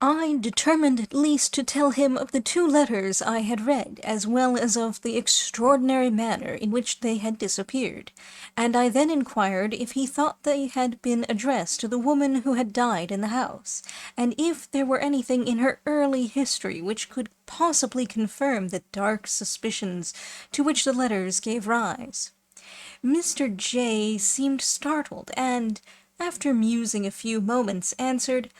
I determined at least to tell him of the 2 letters I had read, as well as of the extraordinary manner in which they had disappeared, and I then inquired if he thought they had been addressed to the woman who had died in the house, and if there were anything in her early history which could possibly confirm the dark suspicions to which the letters gave rise. Mr. J. seemed startled, and, after musing a few moments, answered,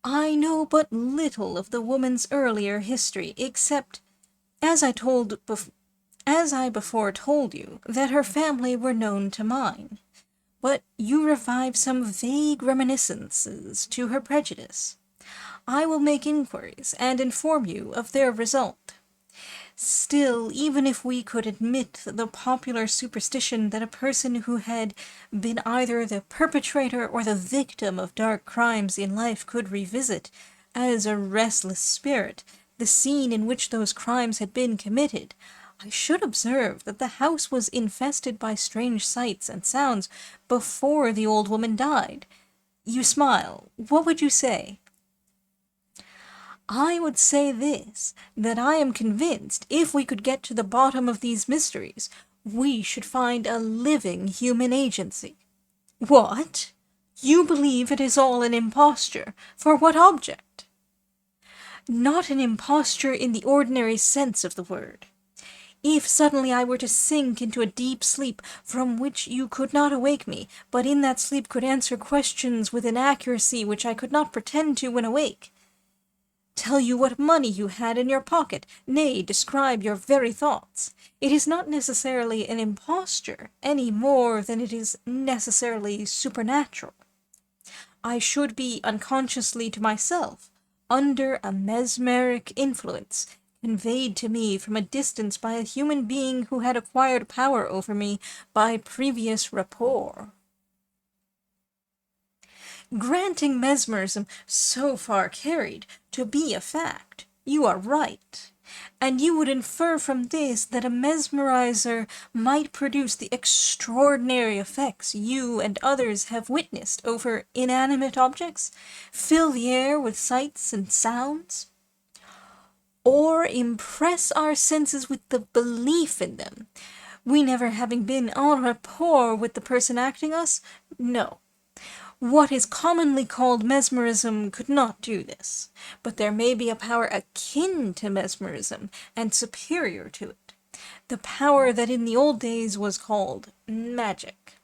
"I know but little of the woman's earlier history, except, as I before told you, that her family were known to mine. But you revive some vague reminiscences to her prejudice. I will make inquiries, and inform you of their result. Still, even if we could admit the popular superstition that a person who had been either the perpetrator or the victim of dark crimes in life could revisit, as a restless spirit, the scene in which those crimes had been committed, I should observe that the house was infested by strange sights and sounds before the old woman died. You smile. What would you say?" "I would say this, that I am convinced, if we could get to the bottom of these mysteries, we should find a living human agency." "What? You believe it is all an imposture? For what object?" "Not an imposture in the ordinary sense of the word. If suddenly I were to sink into a deep sleep from which you could not awake me, but in that sleep could answer questions with an accuracy which I could not pretend to when awake, tell you what money you had in your pocket, nay, describe your very thoughts, it is not necessarily an imposture, any more than it is necessarily supernatural. I should be unconsciously to myself, under a mesmeric influence, conveyed to me from a distance by a human being who had acquired power over me by previous rapport. Granting mesmerism so far carried to be a fact, you are right, and you would infer from this that a mesmerizer might produce the extraordinary effects you and others have witnessed over inanimate objects, fill the air with sights and sounds, or impress our senses with the belief in them, we never having been en rapport with the person acting us? No. What is commonly called mesmerism could not do this, but there may be a power akin to mesmerism and superior to it, the power that in the old days was called magic.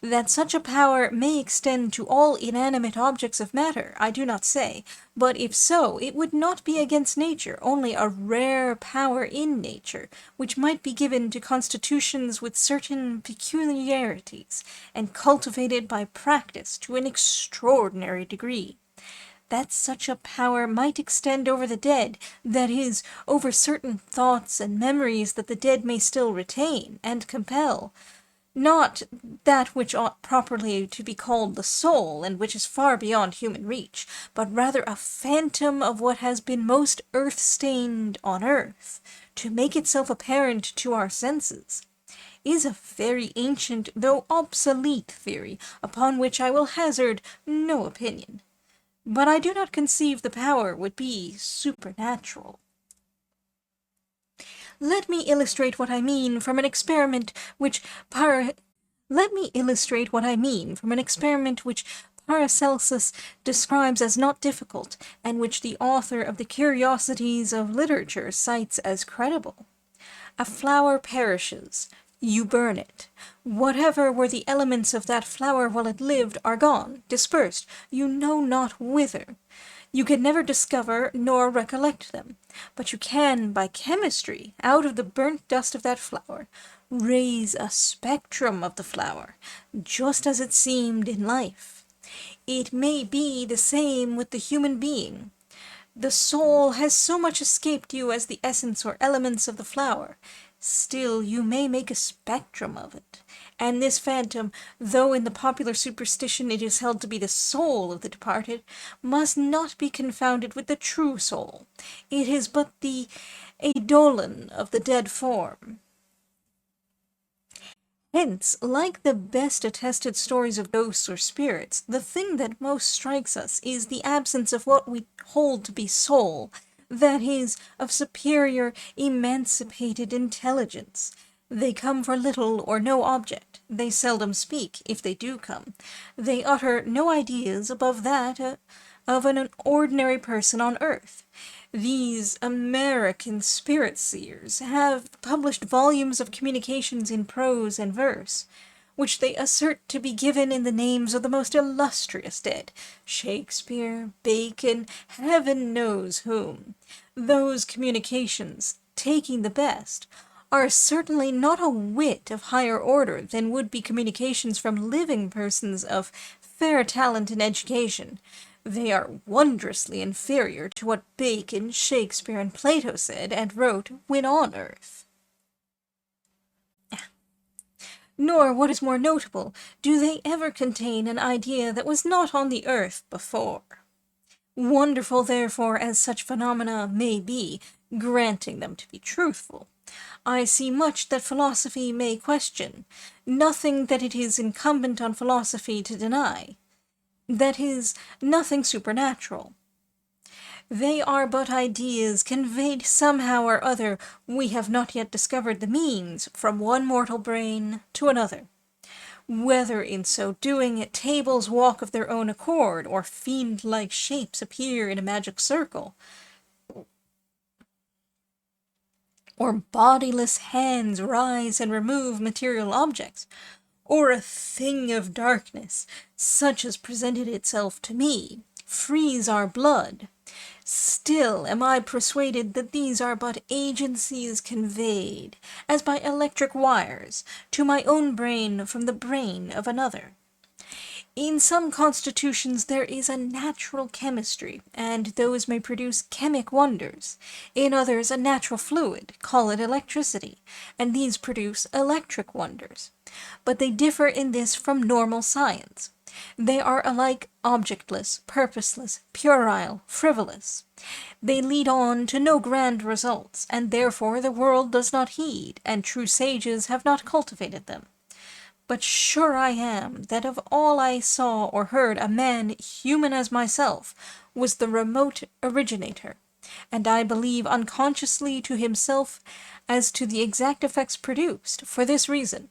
That such a power may extend to all inanimate objects of matter, I do not say, but if so, it would not be against nature, only a rare power in nature, which might be given to constitutions with certain peculiarities, and cultivated by practice to an extraordinary degree. That such a power might extend over the dead, that is, over certain thoughts and memories that the dead may still retain, and compel, not that which ought properly to be called the soul, and which is far beyond human reach, but rather a phantom of what has been most earth-stained on earth, to make itself apparent to our senses, is a very ancient, though obsolete theory, upon which I will hazard no opinion. But I do not conceive the power would be supernatural. Let me illustrate what I mean from an experiment which Paracelsus describes as not difficult, and which the author of the Curiosities of Literature cites as credible. A flower perishes. You burn it. Whatever were the elements of that flower while it lived are gone, dispersed, you know not whither. You can never discover nor recollect them, but you can, by chemistry, out of the burnt dust of that flower, raise a spectrum of the flower, just as it seemed in life. It may be the same with the human being. The soul has so much escaped you as the essence or elements of the flower. Still you may make a spectrum of it, and this phantom, though in the popular superstition it is held to be the soul of the departed, must not be confounded with the true soul. It is but the eidolon of the dead form. Hence, like the best attested stories of ghosts or spirits, the thing that most strikes us is the absence of what we hold to be soul, that is, of superior, emancipated intelligence. They come for little or no object. They seldom speak, if they do come. They utter no ideas above that of an ordinary person on earth. These American spirit seers have published volumes of communications in prose and verse, which they assert to be given in the names of the most illustrious dead, Shakespeare, Bacon, heaven knows whom. Those communications, taking the best, are certainly not a whit of higher order than would be communications from living persons of fair talent and education. They are wondrously inferior to what Bacon, Shakespeare, and Plato said and wrote when on earth. Nor, what is more notable, do they ever contain an idea that was not on the earth before. Wonderful, therefore, as such phenomena may be, granting them to be truthful, I see much that philosophy may question, nothing that it is incumbent on philosophy to deny. That is, nothing supernatural. They are but ideas conveyed somehow or other, we have not yet discovered the means, from one mortal brain to another. Whether in so doing tables walk of their own accord, or fiend-like shapes appear in a magic circle, or bodiless hands rise and remove material objects, or a thing of darkness, such as presented itself to me, freeze our blood, still am I persuaded that these are but agencies conveyed, as by electric wires, to my own brain from the brain of another. In some constitutions there is a natural chemistry, and those may produce chemic wonders. In others a natural fluid, call it electricity, and these produce electric wonders. But they differ in this from normal science. They are alike objectless, purposeless, puerile, frivolous. They lead on to no grand results, and therefore the world does not heed, and true sages have not cultivated them. But sure I am that of all I saw or heard a man human as myself was the remote originator, and I believe unconsciously to himself as to the exact effects produced, for this reason.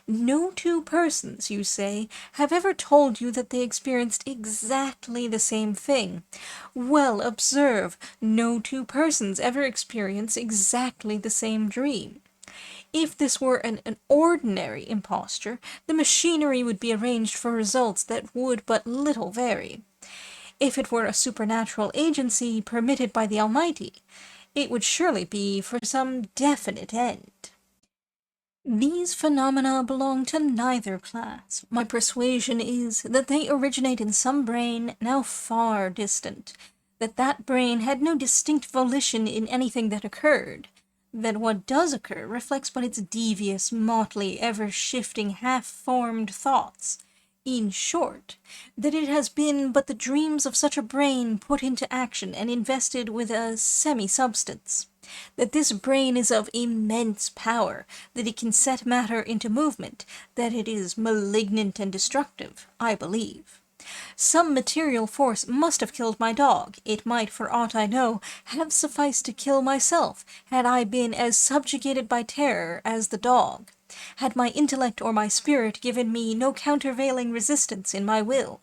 No two persons, you say, have ever told you that they experienced exactly the same thing. Well, observe, no two persons ever experience exactly the same dream. If this were an ordinary imposture, the machinery would be arranged for results that would but little vary. If it were a supernatural agency permitted by the Almighty, it would surely be for some definite end. These phenomena belong to neither class. My persuasion is that they originate in some brain now far distant, that brain had no distinct volition in anything that occurred, that what does occur reflects but its devious, motley, ever-shifting, half-formed thoughts. In short, that it has been but the dreams of such a brain put into action and invested with a semi-substance. That this brain is of immense power, that it can set matter into movement, that it is malignant and destructive, I believe. Some material force must have killed my dog. It might, for aught I know, have sufficed to kill myself, had I been as subjugated by terror as the dog, had my intellect or my spirit given me no countervailing resistance in my will.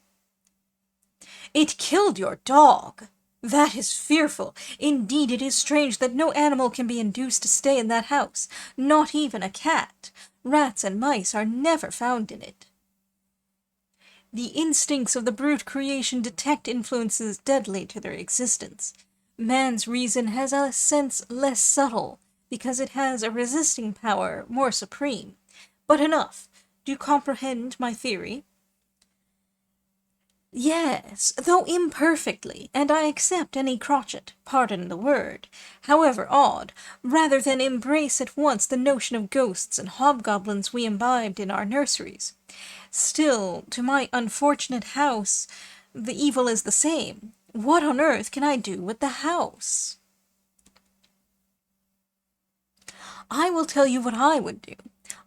It killed your dog! That is fearful. Indeed, it is strange that no animal can be induced to stay in that house, not even a cat. Rats and mice are never found in it. The instincts of the brute creation detect influences deadly to their existence. Man's reason has a sense less subtle, because it has a resisting power more supreme. But enough. Do you comprehend my theory? Yes, though imperfectly, and I accept any crotchet, pardon the word, however odd, rather than embrace at once the notion of ghosts and hobgoblins we imbibed in our nurseries. Still, to my unfortunate house, the evil is the same. What on earth can I do with the house? I will tell you what I would do.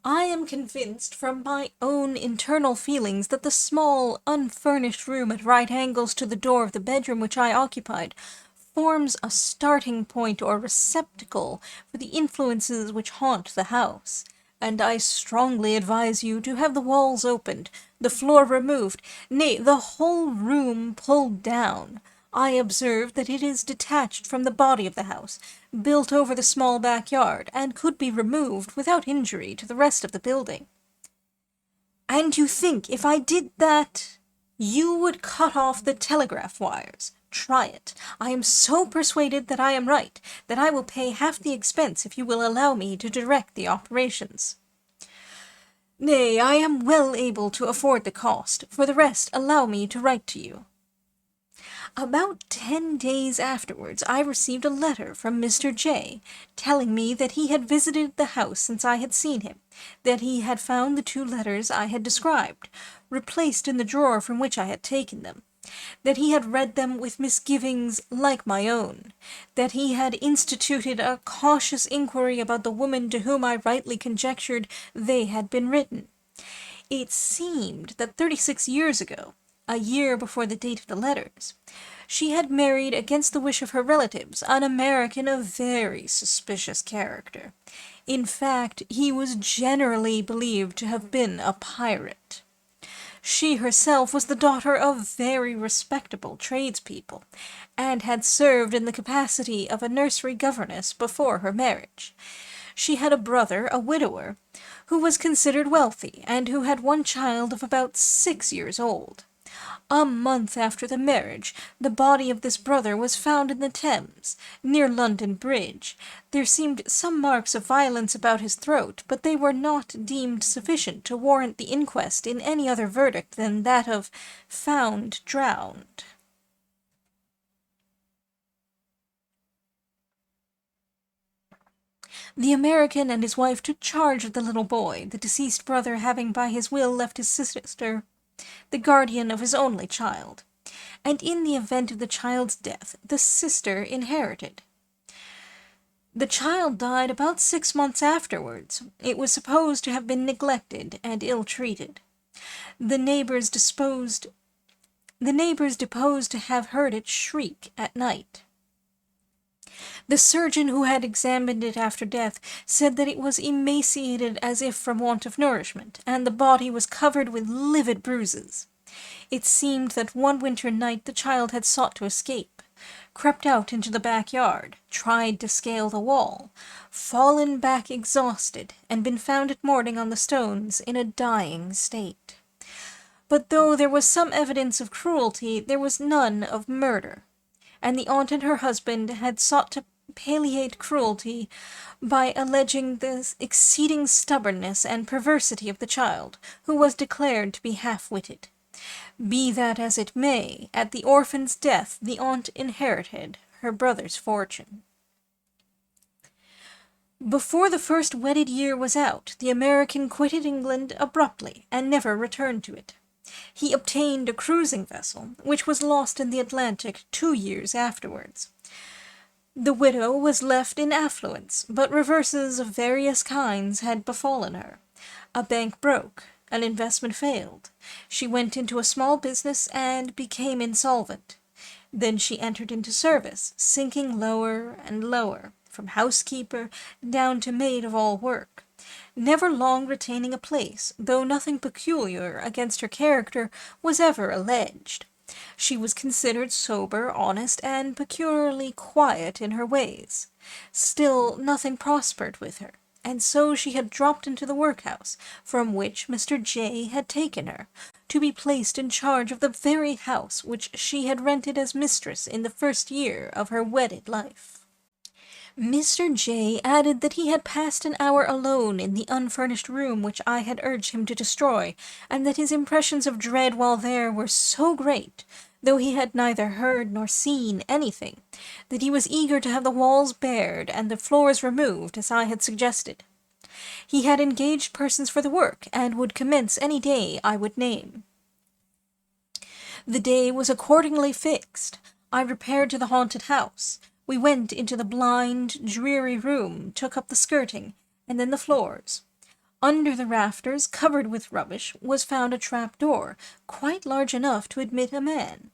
I am convinced from my own internal feelings that the small, unfurnished room at right angles to the door of the bedroom which I occupied forms a starting point or receptacle for the influences which haunt the house, and I strongly advise you to have the walls opened, the floor removed, nay, the whole room pulled down. I observe that it is detached from the body of the house, built over the small backyard, and could be removed without injury to the rest of the building. And you think if I did that, you would cut off the telegraph wires? Try it. I am so persuaded that I am right, that I will pay half the expense if you will allow me to direct the operations. Nay, I am well able to afford the cost. For the rest, allow me to write to you. About 10 days afterwards, I received a letter from Mr. J, telling me that he had visited the house since I had seen him, that he had found the 2 letters I had described, replaced in the drawer from which I had taken them, that he had read them with misgivings like my own, that he had instituted a cautious inquiry about the woman to whom I rightly conjectured they had been written. It seemed that 36 years ago, a year before the date of the letters, she had married against the wish of her relatives an American of very suspicious character. In fact, he was generally believed to have been a pirate. She herself was the daughter of very respectable tradespeople, and had served in the capacity of a nursery governess before her marriage. She had a brother, a widower, who was considered wealthy, and who had 1 child of about 6 years old. A month after the marriage, the body of this brother was found in the Thames, near London Bridge. There seemed some marks of violence about his throat, but they were not deemed sufficient to warrant the inquest in any other verdict than that of found drowned. The American and his wife took charge of the little boy, the deceased brother having by his will left his sister the guardian of his only child, and in the event of the child's death, the sister inherited. The child died about 6 months afterwards. It was supposed to have been neglected and ill-treated. The neighbors deposed to have heard it shriek at night. The surgeon who had examined it after death said that it was emaciated as if from want of nourishment, and the body was covered with livid bruises. It seemed that one winter night the child had sought to escape, crept out into the backyard, tried to scale the wall, fallen back exhausted, and been found at morning on the stones in a dying state. But though there was some evidence of cruelty, there was none of murder, and the aunt and her husband had sought to palliate cruelty by alleging the exceeding stubbornness and perversity of the child, who was declared to be half-witted. Be that as it may, at the orphan's death the aunt inherited her brother's fortune. Before the first wedded year was out, the American quitted England abruptly and never returned to it. He obtained a cruising vessel, which was lost in the Atlantic 2 years afterwards. The widow was left in affluence, but reverses of various kinds had befallen her. A bank broke, an investment failed. She went into a small business and became insolvent. Then she entered into service, sinking lower and lower, from housekeeper down to maid of all work, never long retaining a place, though nothing peculiar against her character was ever alleged. She was considered sober, honest, and peculiarly quiet in her ways. Still, nothing prospered with her, and so she had dropped into the workhouse, from which Mr. J had taken her, to be placed in charge of the very house which she had rented as mistress in the first year of her wedded life. Mr. J added that he had passed an hour alone in the unfurnished room which I had urged him to destroy, and that his impressions of dread while there were so great, though he had neither heard nor seen anything, that he was eager to have the walls bared and the floors removed, as I had suggested. He had engaged persons for the work, and would commence any day I would name. The day was accordingly fixed. I repaired to the haunted house. We went into the blind, dreary room, took up the skirting, and then the floors. Under the rafters, covered with rubbish, was found a trap-door, quite large enough to admit a man.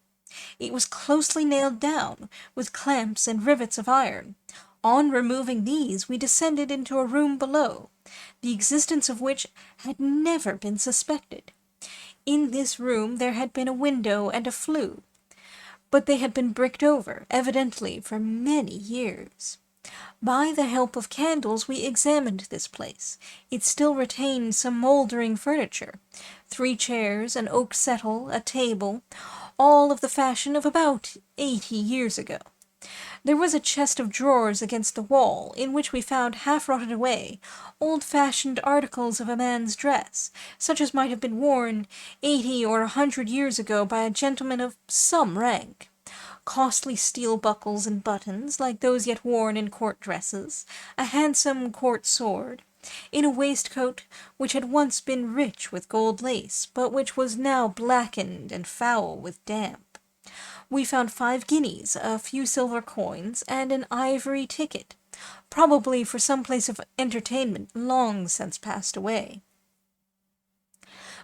It was closely nailed down, with clamps and rivets of iron. On removing these, we descended into a room below, the existence of which had never been suspected. In this room there had been a window and a flue, but they had been bricked over, evidently for many years. By the help of candles we examined this place. It still retained some mouldering furniture, 3 chairs, an oak settle, a table, all of the fashion of about 80 years ago. There was a chest of drawers against the wall, in which we found half-rotted away, old-fashioned articles of a man's dress, such as might have been worn 80 or 100 years ago by a gentleman of some rank. Costly steel buckles and buttons, like those yet worn in court dresses, a handsome court sword, in a waistcoat which had once been rich with gold lace, but which was now blackened and foul with damp. We found 5 guineas, a few silver coins, and an ivory ticket, probably for some place of entertainment long since passed away.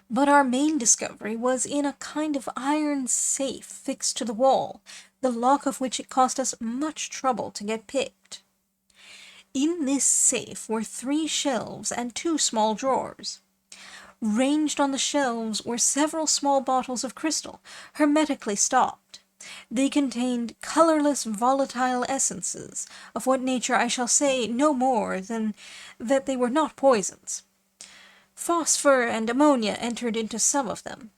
But our main discovery was in a kind of iron safe fixed to the wall, the lock of which it cost us much trouble to get picked. In this safe were 3 shelves and 2 small drawers. Ranged on the shelves were several small bottles of crystal, hermetically stopped. They contained colorless volatile essences, of what nature I shall say no more than that they were not poisons. Phosphor and ammonia entered into some of them.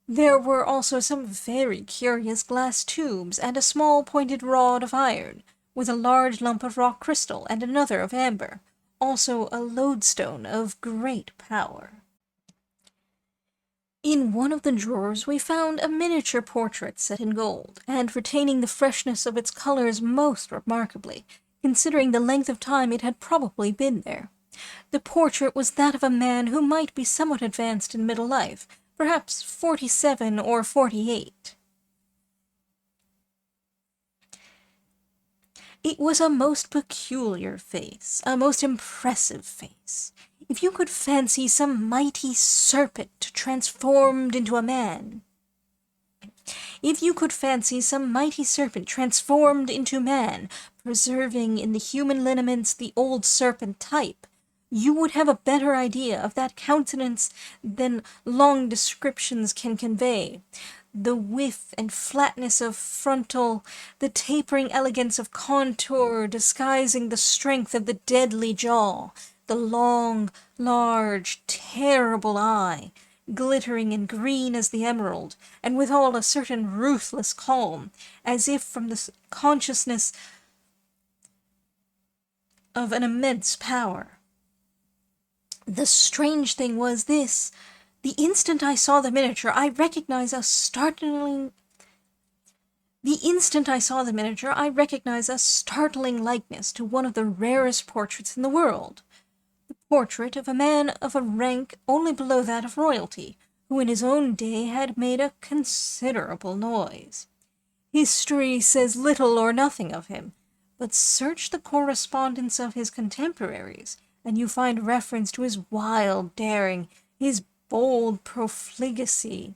There were also some very curious glass tubes, and a small pointed rod of iron, with a large lump of rock crystal, and another of amber, also a lodestone of great power. In one of the drawers we found a miniature portrait set in gold, and retaining the freshness of its colors most remarkably, considering the length of time it had probably been there. The portrait was that of a man who might be somewhat advanced in middle life, perhaps 47 or 48. It was a most peculiar face, a most impressive face. If you could fancy some mighty serpent transformed into a man, preserving in the human lineaments the old serpent type, you would have a better idea of that countenance than long descriptions can convey. The width and flatness of frontal, the tapering elegance of contour disguising the strength of the deadly jaw, the long, large, terrible eye, glittering and green as the emerald, and withal a certain ruthless calm, as if from the consciousness of an immense power. The strange thing was this: the instant I saw the miniature, I recognized a startling likeness to one of the rarest portraits in the world. The portrait of a man of a rank only below that of royalty, who in his own day had made a considerable noise. History says little or nothing of him, but search the correspondence of his contemporaries, and you find reference to his wild daring, his bold profligacy,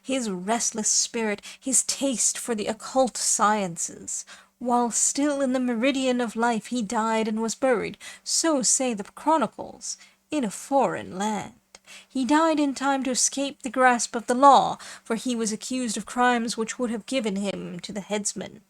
his restless spirit, his taste for the occult sciences. While still in the meridian of life he died and was buried, so say the chronicles, in a foreign land. He died in time to escape the grasp of the law, for he was accused of crimes which would have given him to the headsman.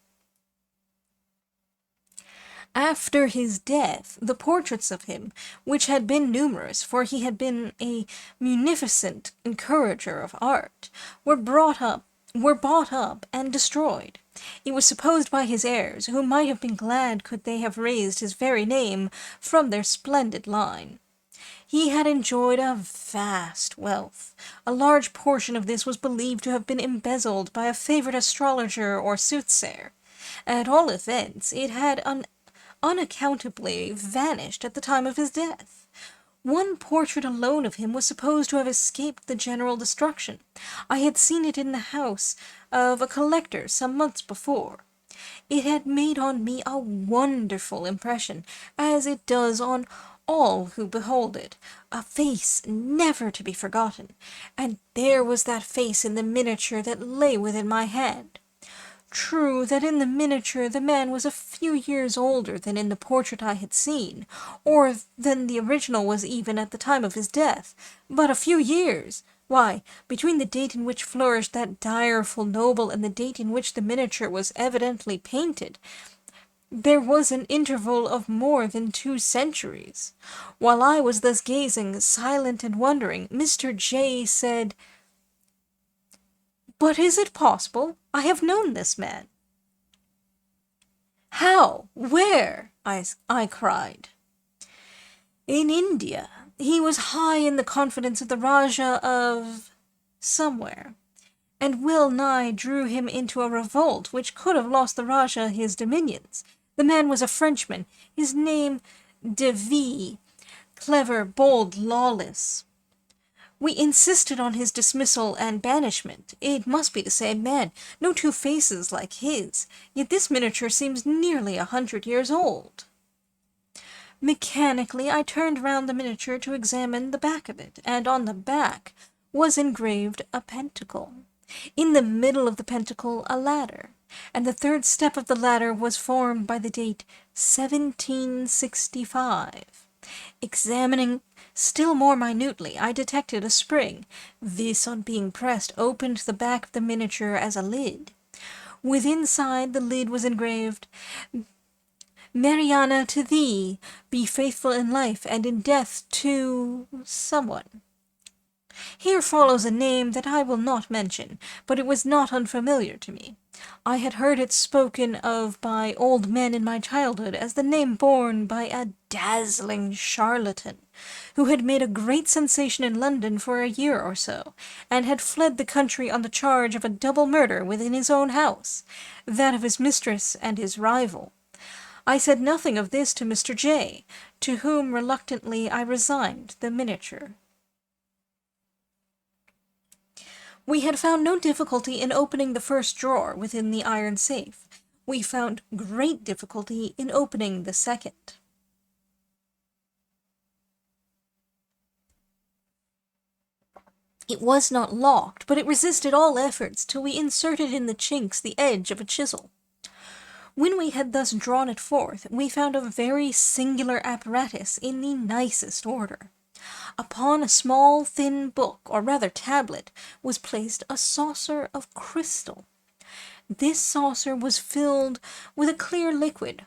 After his death, the portraits of him, which had been numerous, for he had been a munificent encourager of art, were bought up and destroyed. It was supposed by his heirs, who might have been glad could they have raised his very name from their splendid line. He had enjoyed a vast wealth. A large portion of this was believed to have been embezzled by a favorite astrologer or soothsayer. At all events, it had unaccountably vanished at the time of his death. One portrait alone of him was supposed to have escaped the general destruction. I had seen it in the house of a collector some months before. It had made on me a wonderful impression, as it does on all who behold it, a face never to be forgotten, and there was that face in the miniature that lay within my hand. True that in the miniature the man was a few years older than in the portrait I had seen, or than the original was even at the time of his death, but a few years! Why, between the date in which flourished that direful noble and the date in which the miniature was evidently painted, there was an interval of more than 2 centuries. While I was thus gazing, silent and wondering, Mr. J. said, "But is it possible? I have known this man." "How? Where?" I cried. "In India. He was high in the confidence of the Rajah of somewhere, and well nigh drew him into a revolt which could have lost the Rajah his dominions. The man was a Frenchman, his name De V, clever, bold, lawless. We insisted on his dismissal and banishment. It must be the same man, no 2 faces like his, yet this miniature seems nearly 100 years old." Mechanically I turned round the miniature to examine the back of it, and on the back was engraved a pentacle. In the middle of the pentacle a ladder, and the 3rd step of the ladder was formed by the date 1765. Examining still more minutely, I detected a spring. This, on being pressed, opened the back of the miniature as a lid. Withinside the lid was engraved, "Mariana, to thee, be faithful in life and in death to someone." Here follows a name that I will not mention, but it was not unfamiliar to me. I had heard it spoken of by old men in my childhood as the name borne by a dazzling charlatan, who had made a great sensation in London for a year or so, and had fled the country on the charge of a double murder within his own house, that of his mistress and his rival. I said nothing of this to Mr. J., to whom reluctantly I resigned the miniature. We had found no difficulty in opening the first drawer within the iron safe. We found great difficulty in opening the second. It was not locked, but it resisted all efforts till we inserted in the chinks the edge of a chisel. When we had thus drawn it forth, we found a very singular apparatus in the nicest order. Upon a small thin book, or rather tablet, was placed a saucer of crystal. This saucer was filled with a clear liquid.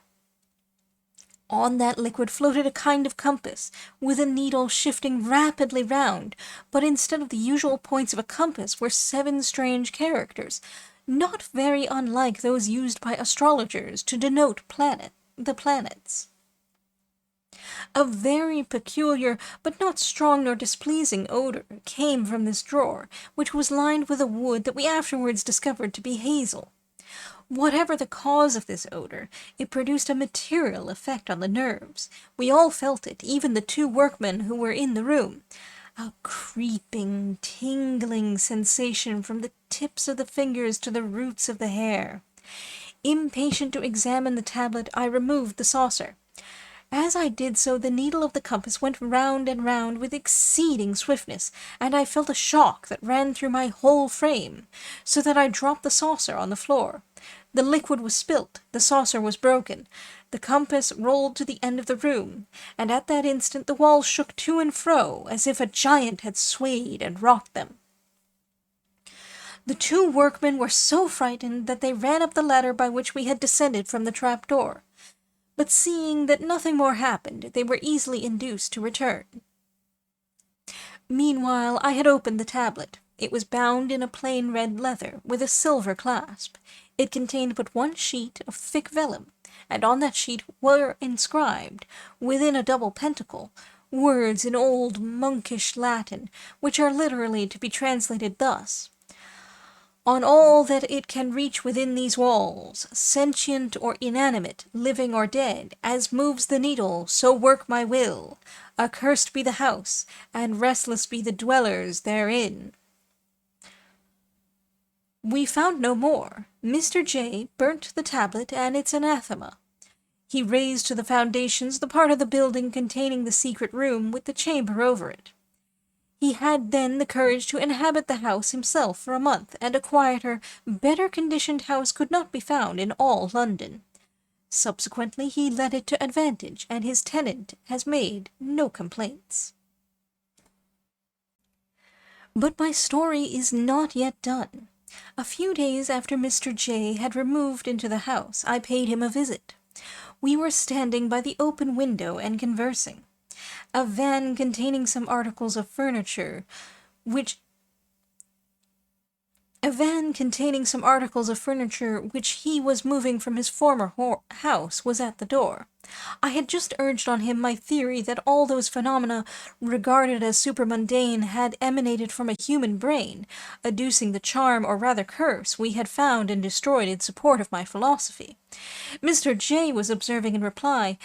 On that liquid floated a kind of compass, with a needle shifting rapidly round, but instead of the usual points of a compass were 7 strange characters, not very unlike those used by astrologers to denote the planets. A very peculiar, but not strong nor displeasing odor came from this drawer, which was lined with a wood that we afterwards discovered to be hazel. Whatever the cause of this odor, it produced a material effect on the nerves. We all felt it, even the 2 workmen who were in the room. A creeping, tingling sensation from the tips of the fingers to the roots of the hair. Impatient to examine the tablet, I removed the saucer. As I did so, the needle of the compass went round and round with exceeding swiftness, and I felt a shock that ran through my whole frame, so that I dropped the saucer on the floor. The liquid was spilt, the saucer was broken, the compass rolled to the end of the room, and at that instant the walls shook to and fro, as if a giant had swayed and rocked them. The 2 workmen were so frightened that they ran up the ladder by which we had descended from the trap-door. But seeing that nothing more happened, they were easily induced to return. Meanwhile I had opened the tablet. It was bound in a plain red leather, with a silver clasp. It contained but 1 sheet of thick vellum, and on that sheet were inscribed, within a double pentacle, words in old monkish Latin, which are literally to be translated thus: "On all that it can reach within these walls, sentient or inanimate, living or dead, as moves the needle, so work my will. Accursed be the house, and restless be the dwellers therein." We found no more. Mr. J. burnt the tablet and its anathema. He razed to the foundations the part of the building containing the secret room with the chamber over it. He had then the courage to inhabit the house himself for a month, and a quieter, better-conditioned house could not be found in all London. Subsequently he let it to advantage, and his tenant has made no complaints. But my story is not yet done. A few days after Mr. J. had removed into the house, I paid him a visit. We were standing by the open window and conversing. A van containing some articles of furniture which he was moving from his former house was at the door. I had just urged on him my theory that all those phenomena regarded as supermundane had emanated from a human brain, adducing the charm, or rather curse, we had found and destroyed in support of my philosophy. Mr. J. was observing in reply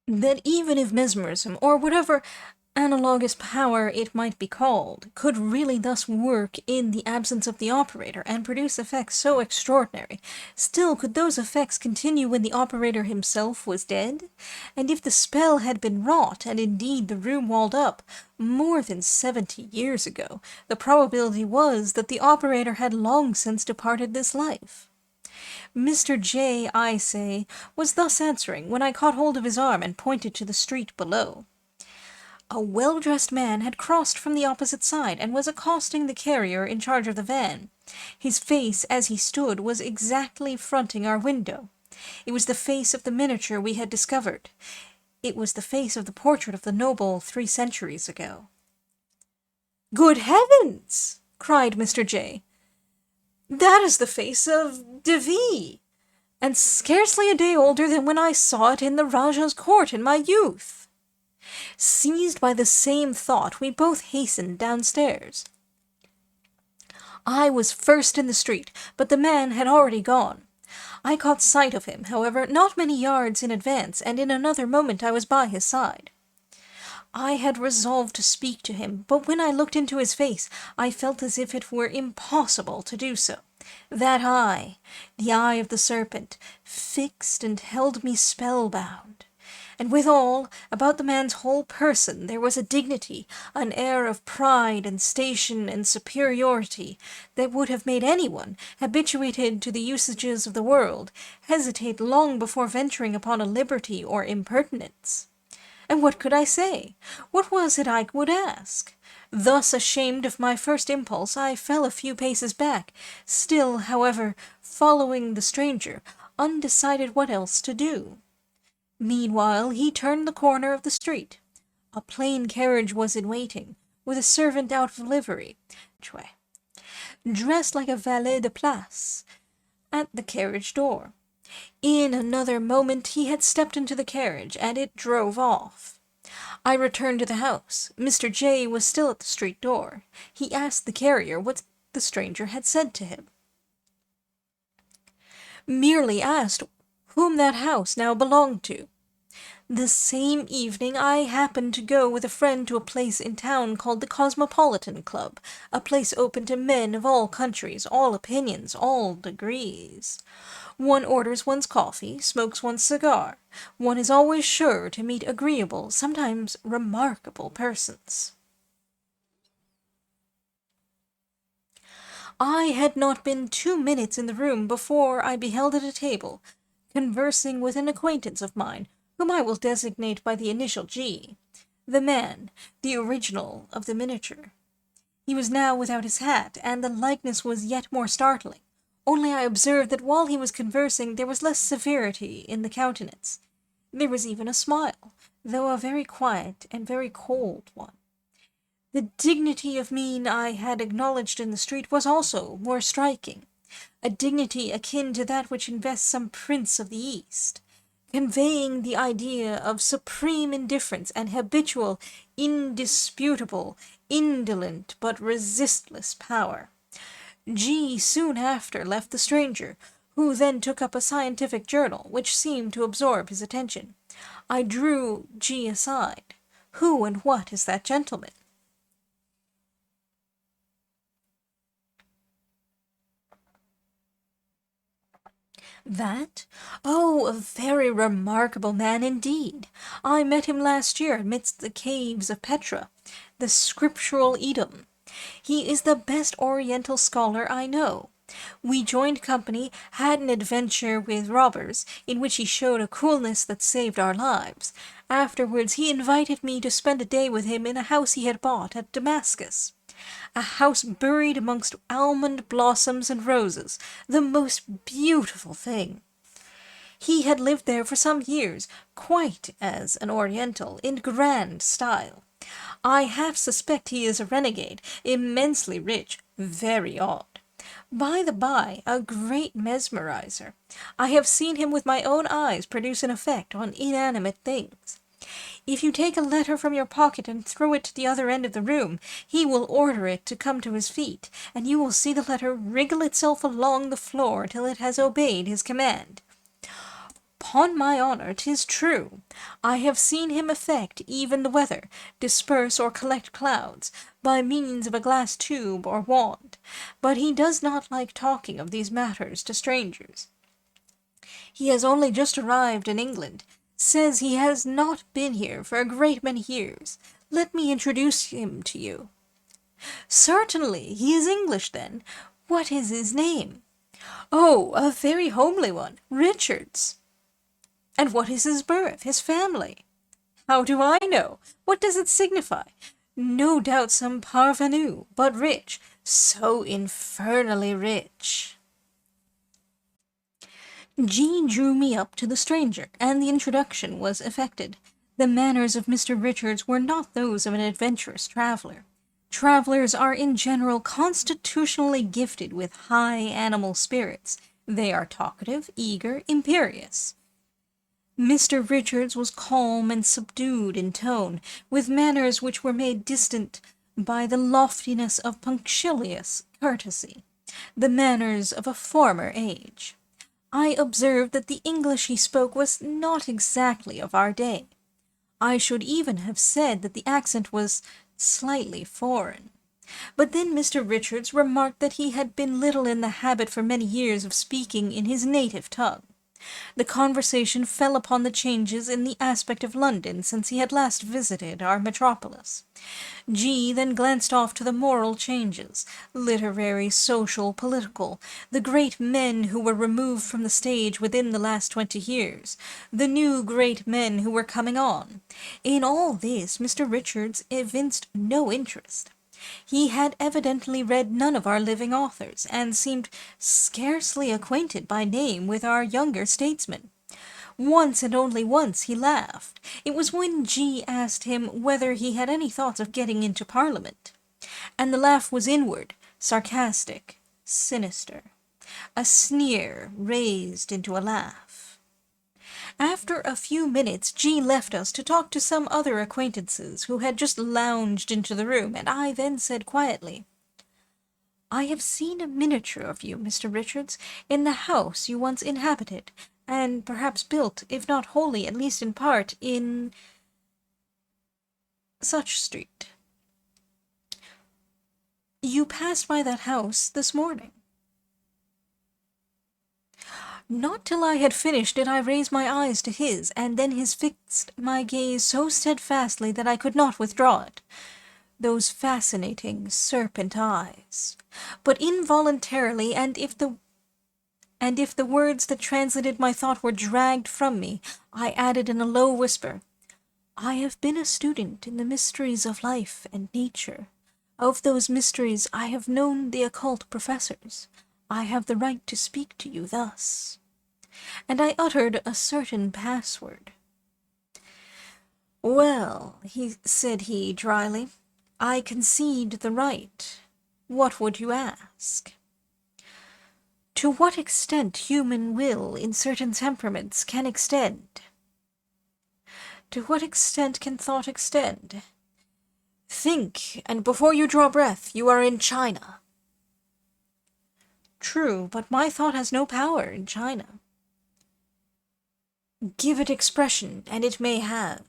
that even if mesmerism, or whatever analogous power it might be called, could really thus work in the absence of the operator, and produce effects so extraordinary, still could those effects continue when the operator himself was dead? And if the spell had been wrought, and indeed the room walled up, more than 70 years ago, the probability was that the operator had long since departed this life. Mr. J., I say, was thus answering, when I caught hold of his arm and pointed to the street below. A well-dressed man had crossed from the opposite side, and was accosting the carrier in charge of the van. His face, as he stood, was exactly fronting our window. It was the face of the miniature we had discovered. It was the face of the portrait of the noble 3 centuries ago. "Good heavens!" cried Mr. J. "That is the face of Devi, and scarcely a day older than when I saw it in the Rajah's court in my youth." Seized by the same thought, we both hastened downstairs. I was first in the street, but the man had already gone. I caught sight of him, however, not many yards in advance, and in another moment I was by his side. I had resolved to speak to him, but when I looked into his face, I felt as if it were impossible to do so. That eye, the eye of the serpent, fixed and held me spellbound. And withal, about the man's whole person there was a dignity, an air of pride and station and superiority, that would have made anyone, habituated to the usages of the world, hesitate long before venturing upon a liberty or impertinence. And what could I say? What was it I would ask? Thus ashamed of my first impulse, I fell a few paces back, still, however, following the stranger, undecided what else to do. Meanwhile he turned the corner of the street. A plain carriage was in waiting, with a servant out of livery, dressed like a valet de place, at the carriage door. In another moment he had stepped into the carriage, and it drove off. I returned to the house. Mr. J. was still at the street door. He asked the carrier what the stranger had said to him. Merely asked whom that house now belonged to. The same evening I happened to go with a friend to a place in town called the Cosmopolitan Club, a place open to men of all countries, all opinions, all degrees. One orders one's coffee, smokes one's cigar. One is always sure to meet agreeable, sometimes remarkable persons. I had not been 2 minutes in the room before I beheld at a table, conversing with an acquaintance of mine, whom I will designate by the initial G, the man, the original of the miniature. He was now without his hat, and the likeness was yet more startling. Only I observed that while he was conversing there was less severity in the countenance. There was even a smile, though a very quiet and very cold one. The dignity of mien I had acknowledged in the street was also more striking, a dignity akin to that which invests some prince of the East, conveying the idea of supreme indifference and habitual, indisputable, indolent, but resistless power. G. soon after left the stranger, who then took up a scientific journal, which seemed to absorb his attention. I drew G. aside. "Who and what is that gentleman?" That? Oh, a very remarkable man indeed. I met him last year amidst the caves of Petra, the scriptural Edom. He is the best Oriental scholar I know. We joined company, had an adventure with robbers, in which he showed a coolness that saved our lives. Afterwards he invited me to spend a day with him in a house he had bought at Damascus. A house buried amongst almond blossoms and roses, the most beautiful thing. He had lived there for some years, quite as an Oriental, in grand style. I half suspect he is a renegade, immensely rich, very odd. By the by, a great mesmerizer. I have seen him with my own eyes produce an effect on inanimate things. If you take a letter from your pocket and throw it to the other end of the room, he will order it to come to his feet, and you will see the letter wriggle itself along the floor till it has obeyed his command. 'Pon my honour, 'tis true. I have seen him affect even the weather, disperse or collect clouds, by means of a glass tube or wand, but he does not like talking of these matters to strangers. He has only just arrived in England, says he has not been here for a great many years. Let me introduce him to you." "Certainly. He is English, then. What is his name?" "Oh, a very homely one, Richards." "And what is his birth, his family?" "How do I know? What does it signify? No doubt some parvenu, but rich, so infernally rich." G drew me up to the stranger, and the introduction was effected. The manners of Mr. Richards were not those of an adventurous traveller. Travellers are in general constitutionally gifted with high animal spirits. They are talkative, eager, imperious. Mr. Richards was calm and subdued in tone, with manners which were made distant by the loftiness of punctilious courtesy, the manners of a former age. I observed that the English he spoke was not exactly of our day. I should even have said that the accent was slightly foreign. But then Mr. Richards remarked that he had been little in the habit for many years of speaking in his native tongue. The conversation fell upon the changes in the aspect of London since he had last visited our metropolis. G then glanced off to the moral changes, literary, social, political, the great men who were removed from the stage within the last 20 years, the new great men who were coming on. In all this Mr. Richards evinced no interest. He had evidently read none of our living authors, and seemed scarcely acquainted by name with our younger statesmen. Once and only once he laughed. It was when G asked him whether he had any thoughts of getting into Parliament. And the laugh was inward, sarcastic, sinister. A sneer raised into a laugh. After a few minutes G left us to talk to some other acquaintances who had just lounged into the room, and I then said quietly, "I have seen a miniature of you, Mr. Richards, in the house you once inhabited, and perhaps built, if not wholly, at least in part, in such street. You passed by that house this morning." Not till I had finished did I raise my eyes to his, and then his fixed my gaze so steadfastly that I could not withdraw it. Those fascinating serpent eyes. But involuntarily, and if the words that translated my thought were dragged from me, I added in a low whisper, "I have been a student in the mysteries of life and nature. Of those mysteries I have known the occult professors. I have the right to speak to you thus." And I uttered a certain password. "Well," said he dryly, "I concede the right. What would you ask?" "To what extent human will in certain temperaments can extend?" "To what extent can thought extend? Think, and before you draw breath, you are in China." "True, but my thought has no power in China." "Give it expression, and it may have.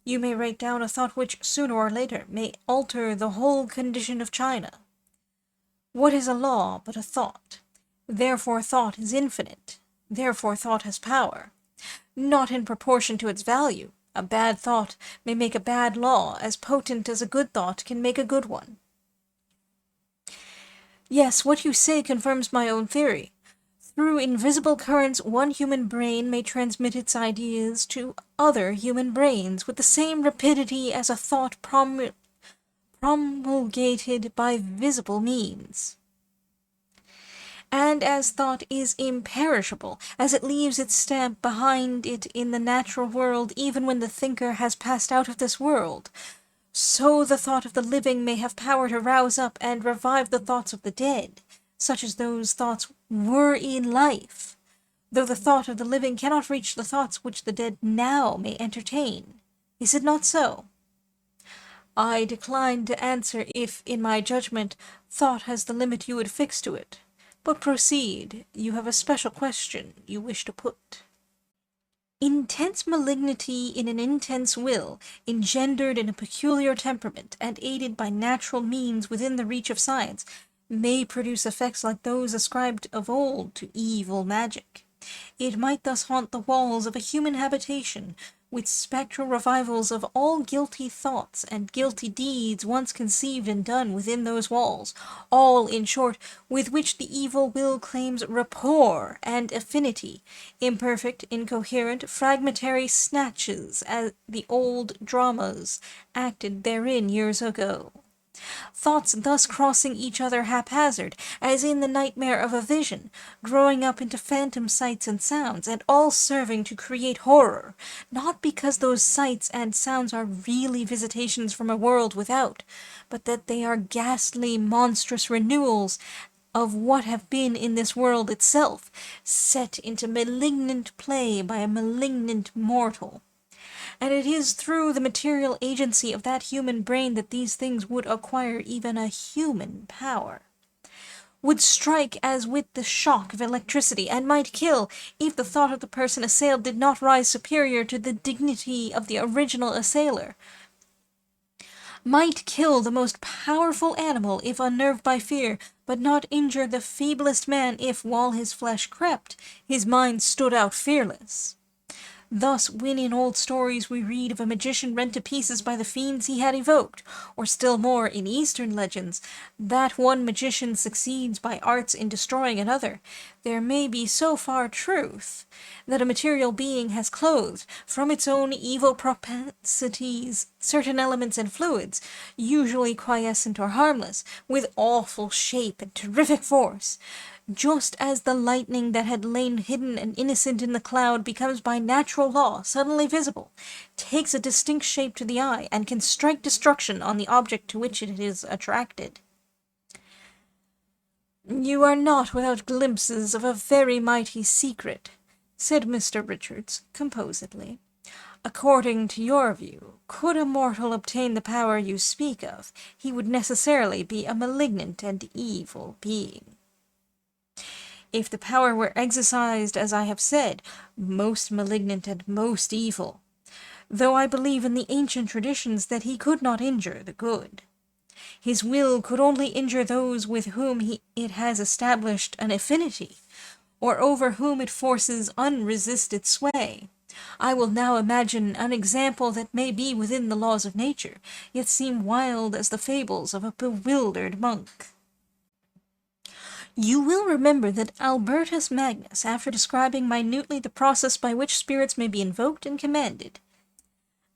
You may write down a thought which, sooner or later, may alter the whole condition of China. What is a law but a thought? Therefore thought is infinite. Therefore thought has power, not in proportion to its value. A bad thought may make a bad law as potent as a good thought can make a good one. Yes, what you say confirms my own theory. Through invisible currents, one human brain may transmit its ideas to other human brains with the same rapidity as a thought promulgated by visible means. And as thought is imperishable, as it leaves its stamp behind it in the natural world even when the thinker has passed out of this world, so the thought of the living may have power to rouse up and revive the thoughts of the dead, such as those thoughts were in life, though the thought of the living cannot reach the thoughts which the dead now may entertain. Is it not so? I decline to answer if, in my judgment, thought has the limit you would fix to it. But proceed. You have a special question you wish to put. Intense malignity in an intense will, engendered in a peculiar temperament, and aided by natural means within the reach of science, may produce effects like those ascribed of old to evil magic. It might thus haunt the walls of a human habitation, with spectral revivals of all guilty thoughts and guilty deeds once conceived and done within those walls, all, in short, with which the evil will claims rapport and affinity, imperfect, incoherent, fragmentary snatches, as the old dramas acted therein years ago. Thoughts thus crossing each other haphazard, as in the nightmare of a vision, growing up into phantom sights and sounds, and all serving to create horror, not because those sights and sounds are really visitations from a world without, but that they are ghastly, monstrous renewals of what have been in this world itself, set into malignant play by a malignant mortal. And it is through the material agency of that human brain that these things would acquire even a human power, would strike as with the shock of electricity, and might kill, if the thought of the person assailed did not rise superior to the dignity of the original assailer, might kill the most powerful animal if unnerved by fear, but not injure the feeblest man if, while his flesh crept, his mind stood out fearless. Thus, when in old stories we read of a magician rent to pieces by the fiends he had evoked, or still more, in Eastern legends, that one magician succeeds by arts in destroying another, there may be so far truth, that a material being has clothed, from its own evil propensities, certain elements and fluids, usually quiescent or harmless, with awful shape and terrific force, just as the lightning that had lain hidden and innocent in the cloud becomes by natural law suddenly visible, takes a distinct shape to the eye, and can strike destruction on the object to which it is attracted. You are not without glimpses of a very mighty secret, said Mr. Richards composedly. According to your view, could a mortal obtain the power you speak of, he would necessarily be a malignant and evil being. If the power were exercised, as I have said, most malignant and most evil, though I believe in the ancient traditions that he could not injure the good. His will could only injure those with whom it has established an affinity, or over whom it forces unresisted sway. I will now imagine an example that may be within the laws of nature, yet seem wild as the fables of a bewildered monk. You will remember that Albertus Magnus, after describing minutely the process by which spirits may be invoked and commanded,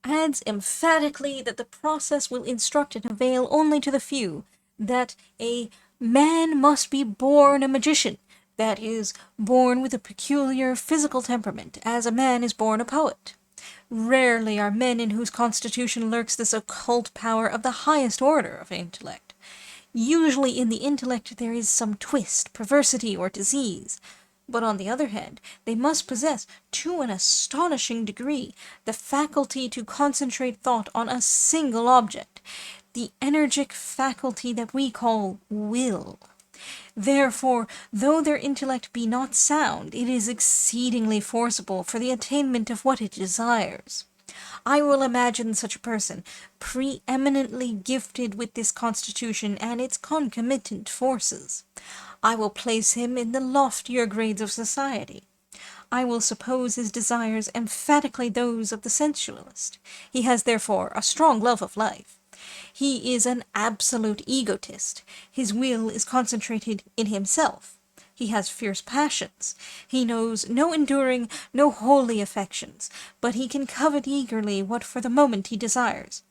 adds emphatically that the process will instruct and avail only to the few, that a man must be born a magician, that is, born with a peculiar physical temperament, as a man is born a poet. Rarely are men in whose constitution lurks this occult power of the highest order of intellect. Usually in the intellect there is some twist, perversity, or disease, but on the other hand, they must possess, to an astonishing degree, the faculty to concentrate thought on a single object, the energic faculty that we call will. Therefore, though their intellect be not sound, it is exceedingly forcible for the attainment of what it desires. I will imagine such a person, preeminently gifted with this constitution and its concomitant forces. I will place him in the loftier grades of society. I will suppose his desires emphatically those of the sensualist. He has therefore a strong love of life. He is an absolute egotist. His will is concentrated in himself. He has fierce passions. He knows no enduring, no holy affections, but he can covet eagerly what for the moment he desires.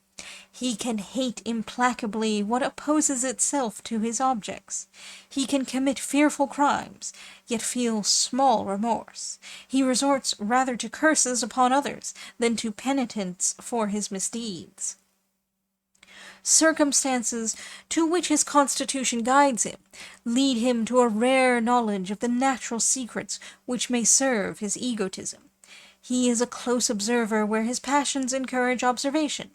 He can hate implacably what opposes itself to his objects. He can commit fearful crimes, yet feel small remorse. He resorts rather to curses upon others than to penitence for his misdeeds. Circumstances to which his constitution guides him lead him to a rare knowledge of the natural secrets which may serve his egotism. He is a close observer where his passions encourage observation.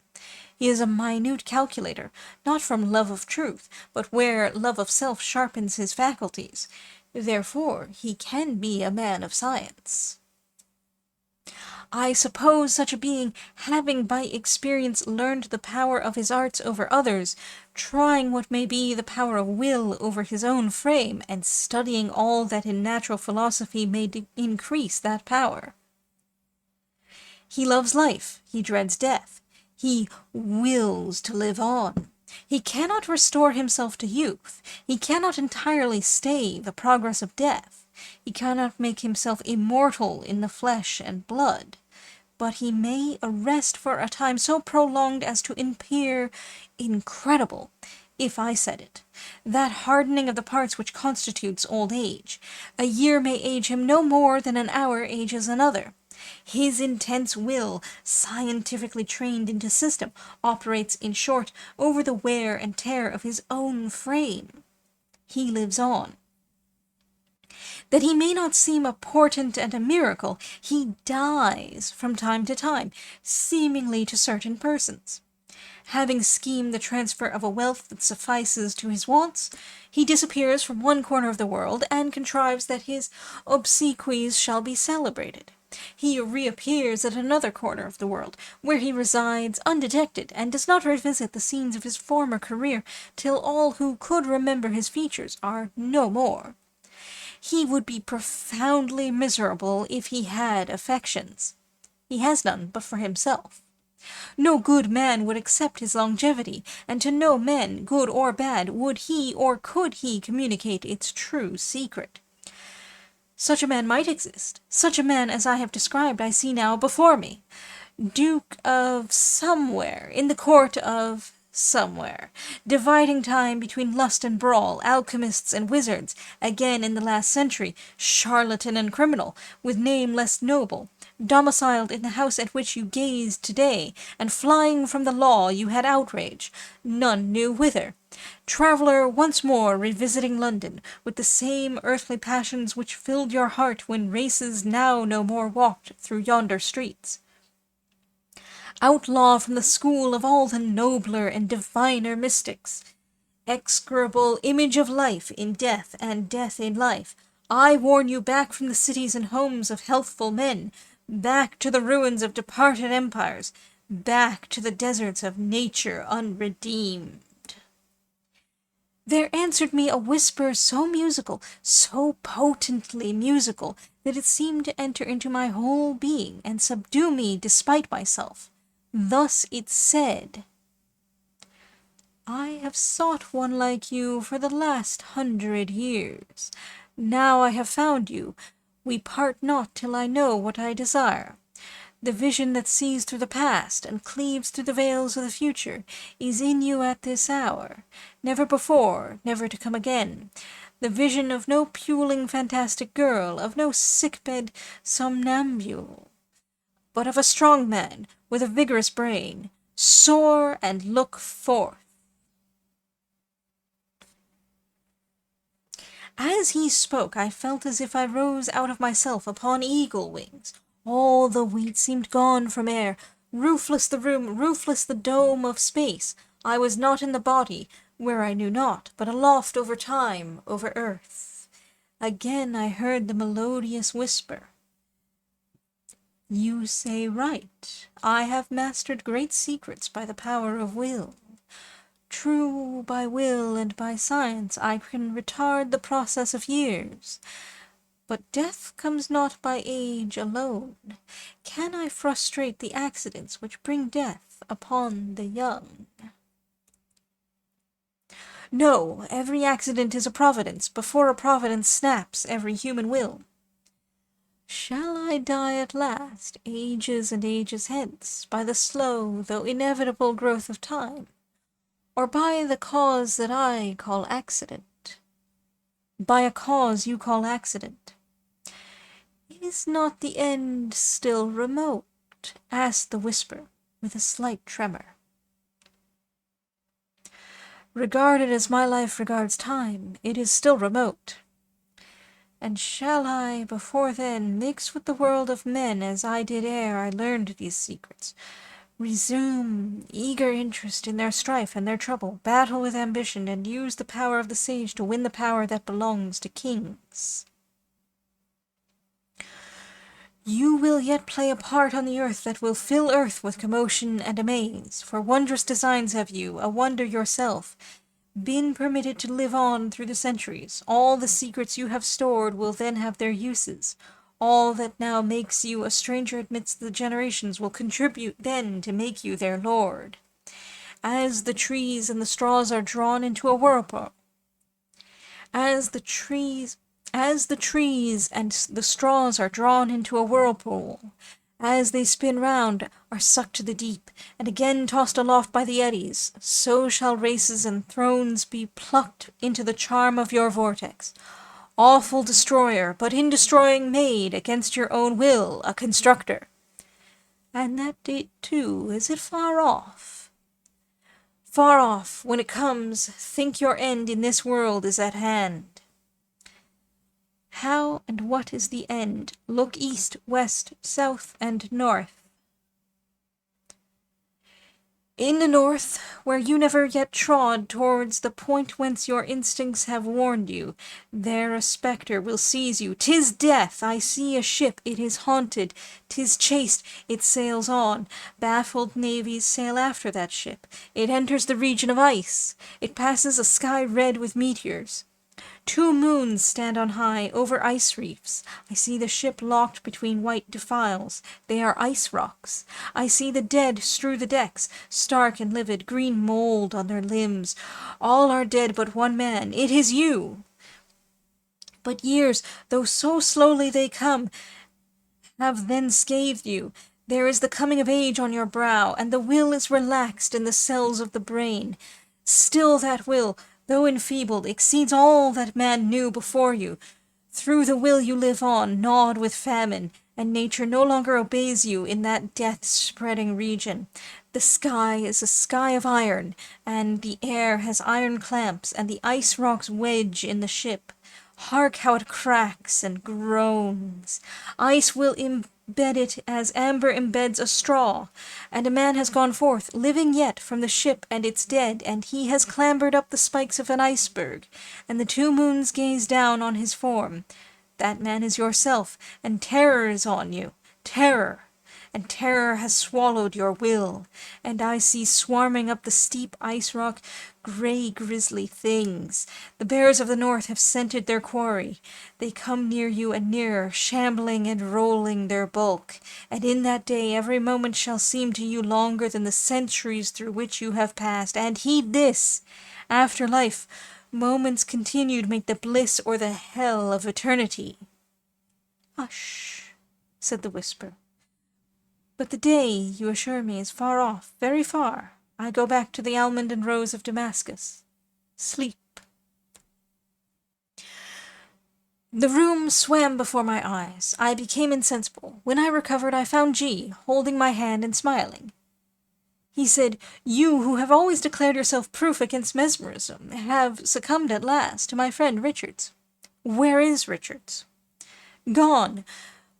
He is a minute calculator, not from love of truth, but where love of self sharpens his faculties. Therefore he can be a man of science. I suppose such a being, having by experience learned the power of his arts over others, trying what may be the power of will over his own frame, and studying all that in natural philosophy may increase that power. He loves life, he dreads death, he wills to live on. He cannot restore himself to youth, he cannot entirely stay the progress of death, he cannot make himself immortal in the flesh and blood, but he may arrest for a time so prolonged as to appear incredible, if I said it, that hardening of the parts which constitutes old age. A year may age him no more than an hour ages another. His intense will, scientifically trained into system, operates, in short, over the wear and tear of his own frame. He lives on. That he may not seem a portent and a miracle, he dies from time to time, seemingly to certain persons. Having schemed the transfer of a wealth that suffices to his wants, he disappears from one corner of the world, and contrives that his obsequies shall be celebrated. He reappears at another corner of the world, where he resides undetected, and does not revisit the scenes of his former career till all who could remember his features are no more. He would be profoundly miserable if he had affections. He has none but for himself. No good man would accept his longevity, and to no men, good or bad, would he or could he communicate its true secret. Such a man might exist. Such a man as I have described I see now before me. Duke of somewhere, in the court of somewhere, dividing time between lust and brawl, alchemists and wizards, again in the last century, charlatan and criminal, with name less noble, domiciled in the house at which you gazed today, and flying from the law you had outraged, none knew whither. Traveller once more revisiting London, with the same earthly passions which filled your heart when races now no more walked through yonder streets. Outlaw from the school of all the nobler and diviner mystics, execrable image of life in death and death in life, I warn you back from the cities and homes of healthful men, back to the ruins of departed empires, back to the deserts of nature unredeemed. There answered me a whisper so musical, so potently musical, that it seemed to enter into my whole being and subdue me despite myself. Thus it said, I have sought one like you for the last 100 years. Now I have found you. We part not till I know what I desire. The vision that sees through the past and cleaves through the veils of the future is in you at this hour, never before, never to come again. The vision of no puling fantastic girl, of no sick-bed somnambule, but of a strong man with a vigorous brain. Soar and look forth. As he spoke, I felt as if I rose out of myself upon eagle wings. All the weight seemed gone from air. Roofless the room, roofless the dome of space. I was not in the body, where I knew not, but aloft over time, over earth. Again I heard the melodious whisper. You say right. I have mastered great secrets by the power of will. True, by will and by science I can retard the process of years. But death comes not by age alone. Can I frustrate the accidents which bring death upon the young? No, every accident is a providence. Before a providence snaps every human will. Shall I die at last, ages and ages hence, by the slow though inevitable growth of time, or by the cause that I call accident? By a cause you call accident. Is not the end still remote? Asked the whisper, with a slight tremor. Regarded as my life regards time, it is still remote. And shall I, before then, mix with the world of men as I did ere I learned these secrets, resume eager interest in their strife and their trouble, battle with ambition, and use the power of the sage to win the power that belongs to kings? You will yet play a part on the earth that will fill earth with commotion and amaze, for wondrous designs have you, a wonder yourself, been permitted to live on through the centuries. All the secrets you have stored will then have their uses. All that now makes you a stranger amidst the generations will contribute then to make you their lord. As the trees and the straws are drawn into a whirlpool, as the trees and the straws are drawn into a whirlpool, as they spin round, are sucked to the deep, and again tossed aloft by the eddies, so shall races and thrones be plucked into the charm of your vortex. Awful destroyer, but in destroying made, against your own will, a constructor. And that date, too, is it far off? Far off, when it comes, think your end in this world is at hand. How and what is the end? Look east, west, south, and north. In the north, where you never yet trod towards the point whence your instincts have warned you, there a spectre will seize you. 'Tis death! I see a ship, it is haunted. 'Tis chased, it sails on. Baffled navies sail after that ship. It enters the region of ice. It passes a sky red with meteors. 2 moons stand on high over ice reefs. I see the ship locked between white defiles. They are ice rocks. I see the dead strew the decks, stark and livid, green mold on their limbs. All are dead but one man. It is you. But years, though so slowly they come, have then scathed you. There is the coming of age on your brow, and the will is relaxed in the cells of the brain. Still that will, though enfeebled, exceeds all that man knew before you. Through the will you live on, gnawed with famine, and nature no longer obeys you in that death-spreading region. The sky is a sky of iron, and the air has iron clamps, and the ice rocks wedge in the ship. Hark how it cracks and groans. Ice will embed it as amber embeds a straw. And a man has gone forth, living yet, from the ship and its dead, and he has clambered up the spikes of an iceberg, and the 2 moons gaze down on his form. That man is yourself, and terror is on you. Terror. And terror has swallowed your will, and I see swarming up the steep ice rock grey grisly things. The bears of the north have scented their quarry. They come near you and nearer, shambling and rolling their bulk, and in that day every moment shall seem to you longer than the centuries through which you have passed. And heed this, after life, moments continued make the bliss or the hell of eternity. Hush, said the whisper. But the day, you assure me, is far off, very far. I go back to the almond and rose of Damascus. Sleep. The room swam before my eyes. I became insensible. When I recovered, I found G, holding my hand and smiling. He said, "You, who have always declared yourself proof against mesmerism, have succumbed at last to my friend Richards." "Where is Richards?" "Gone.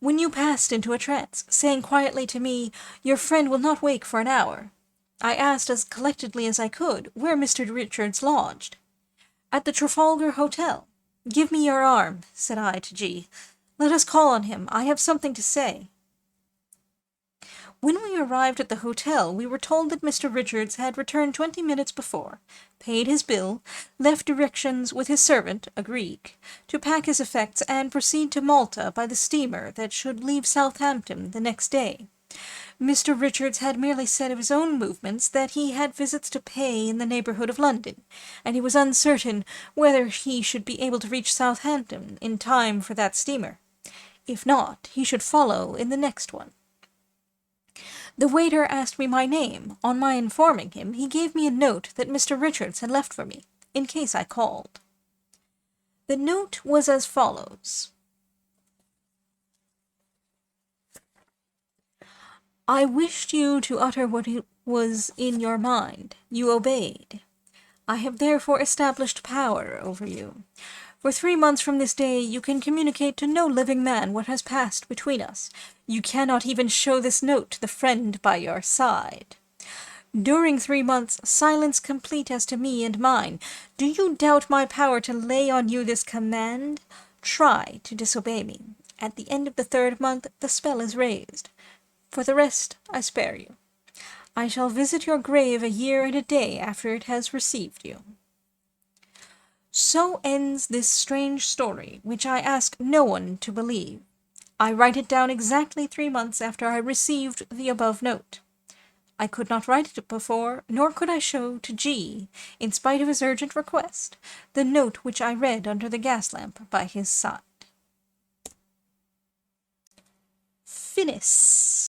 When you passed into a trance, saying quietly to me, 'Your friend will not wake for an hour,' I asked as collectedly as I could where Mr. Richards lodged. 'At the Trafalgar Hotel.' 'Give me your arm,' said I to G. 'Let us call on him. I have something to say. When we arrived at the hotel, we were told that Mr. Richards had returned 20 minutes before, paid his bill, left directions with his servant, a Greek, to pack his effects and proceed to Malta by the steamer that should leave Southampton the next day. Mr. Richards had merely said of his own movements that he had visits to pay in the neighbourhood of London, and he was uncertain whether he should be able to reach Southampton in time for that steamer. If not, he should follow in the next one. The waiter asked me my name. On my informing him, he gave me a note that Mr. Richards had left for me, in case I called. The note was as follows. I wished you to utter what was in your mind. You obeyed. I have therefore established power over you. For 3 months from this day you can communicate to no living man what has passed between us. You cannot even show this note to the friend by your side. During 3 months, silence complete as to me and mine. Do you doubt my power to lay on you this command? Try to disobey me. At the end of the 3rd month, the spell is raised. For the rest, I spare you. I shall visit your grave a year and a day after it has received you. So ends this strange story, which I ask no one to believe. I write it down exactly 3 months after I received the above note. I could not write it before, nor could I show to G, in spite of his urgent request, the note which I read under the gas-lamp by his side. FINIS.